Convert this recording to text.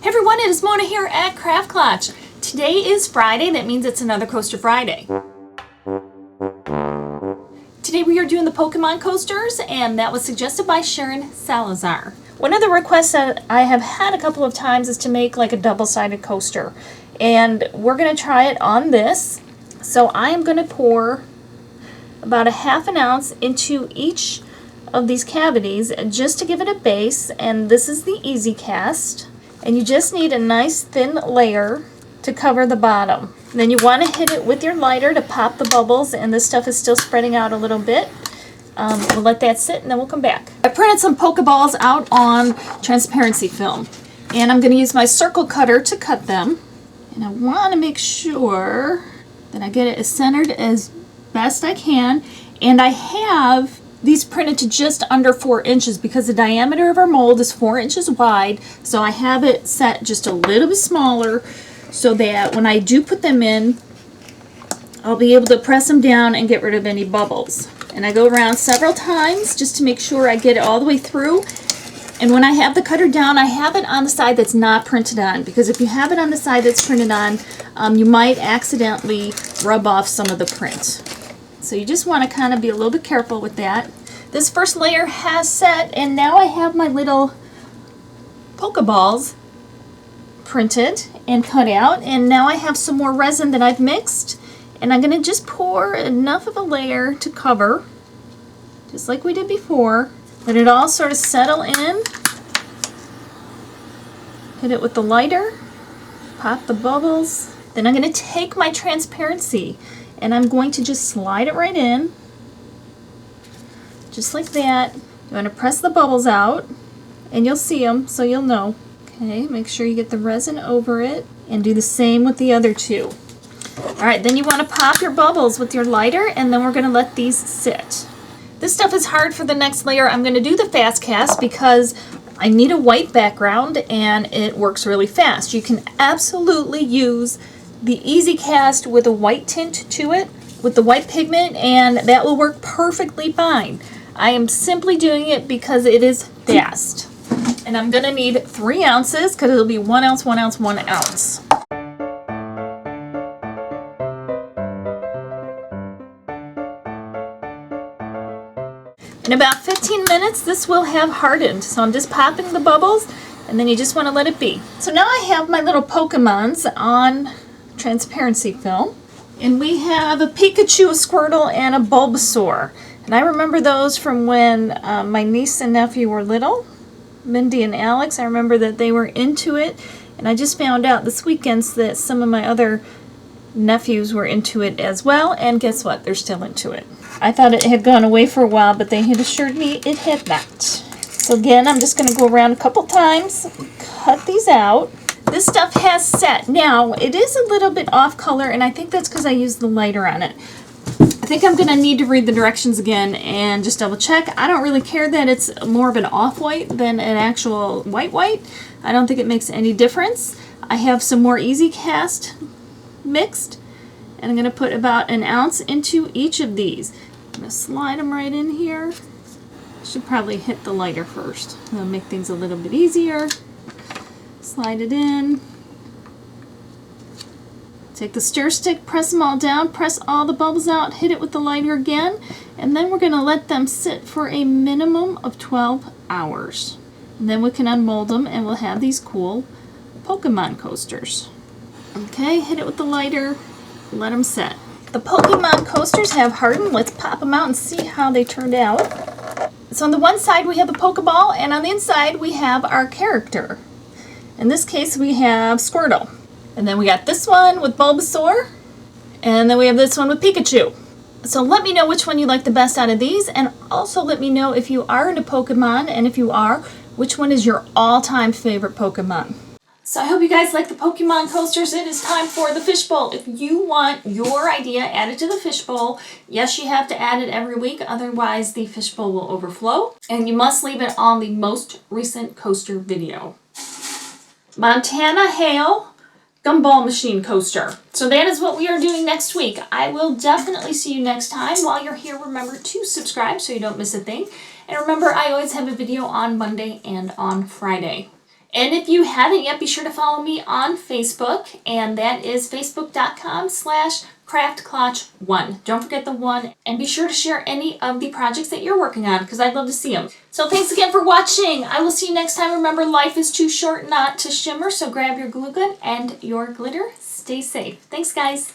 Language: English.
Hey everyone, it is Mona here at Klatch. Today is Friday, that means it's another Coaster Friday. Today we are doing the Pokemon coasters, and that was suggested by Sharon Salazar. One of the requests that I have had a couple of times is to make like a double-sided coaster. And we're going to try it on this. So I am going to pour about a ½ ounce into each of these cavities just to give it a base, and this is the Easy Cast. And you just need a nice thin layer to cover the bottom. And then you want to hit it with your lighter to pop the bubbles, and this stuff is still spreading out a little bit. We'll let that sit and then we'll come back. I printed some Pokeballs out on transparency film, and I'm going to use my circle cutter to cut them. And I want to make sure that I get it as centered as best I can. And I have these printed to just under 4 inches because the diameter of our mold is 4 inches wide. So I have it set just a little bit smaller so that when I do put them in, I'll be able to press them down and get rid of any bubbles. And I go around several times just to make sure I get it all the way through. And when I have the cutter down, I have it on the side that's not printed on, because if you have it on the side that's printed on, you might accidentally rub off some of the print. So you just want to kind of be a little bit careful with that. This first layer has set, and now I have my little Pokeballs printed and cut out, and now I have some more resin that I've mixed, and I'm going to just pour enough of a layer to cover, just like we did before. Let it all sort of settle in. Hit it with the lighter, pop the bubbles. Then I'm going to take my transparency and I'm going to just slide it right in, just like that. You want to press the bubbles out, and you'll see them, so you'll know. Okay, make sure you get the resin over it, and do the same with the other two. Alright, then you want to pop your bubbles with your lighter, and then we're going to let these sit. This stuff is hard for the next layer. I'm going to do the fast cast because I need a white background, and it works really fast. You can absolutely use the Easy Cast with a white tint to it, with the white pigment, and that will work perfectly fine. I am simply doing it because it is fast. And I'm going to need 3 ounces because it'll be 1 ounce, 1 ounce, 1 ounce. In about 15 minutes, this will have hardened. So I'm just popping the bubbles, and then you just want to let it be. So now I have my little Pokemons on transparency film. And we have a Pikachu, a Squirtle, and a Bulbasaur. And I remember those from when my niece and nephew were little, Mindy and Alex. I remember that they were into it. And I just found out this weekend that some of my other nephews were into it as well. And guess what? They're still into it. I thought it had gone away for a while, but they had assured me it had not. So again, I'm just going to go around a couple times, cut these out. This stuff has set. Now, it is a little bit off color, and I think that's because I used the lighter on it. I think I'm going to need to read the directions again and just double check. I don't really care that it's more of an off-white than an actual white. I don't think it makes any difference. I have some more Easy Cast mixed, and I'm going to put about 1 ounce into each of these. I'm going to slide them right in here. Should probably hit the lighter first. That'll make things a little bit easier. Slide it in. Take the stir stick, press them all down, press all the bubbles out, hit it with the lighter again, and then we're going to let them sit for a minimum of 12 hours. And then we can unmold them, and we'll have these cool Pokemon coasters. Okay, hit it with the lighter, let them set. The Pokemon coasters have hardened. Let's pop them out and see how they turned out. So on the one side we have the Pokeball, and on the inside we have our character. In this case, we have Squirtle. And then we got this one with Bulbasaur. And then we have this one with Pikachu. So let me know which one you like the best out of these. And also let me know if you are into Pokemon. And if you are, which one is your all-time favorite Pokemon. So I hope you guys like the Pokemon coasters. It is time for the fishbowl. If you want your idea added to the fishbowl, yes, you have to add it every week. Otherwise, the fishbowl will overflow. And you must leave it on the most recent coaster video. Montana Hail Gumball Machine Coaster. So that is what we are doing next week. I will definitely see you next time. While you're here, remember to subscribe so you don't miss a thing. And remember, I always have a video on Monday and on Friday. And if you haven't yet, be sure to follow me on Facebook, and that is facebook.com/craftklotch1. Don't forget the 1, and be sure to share any of the projects that you're working on, because I'd love to see them. So thanks again for watching. I will see you next time. Remember, life is too short not to shimmer, so grab your glue gun and your glitter. Stay safe. Thanks, guys.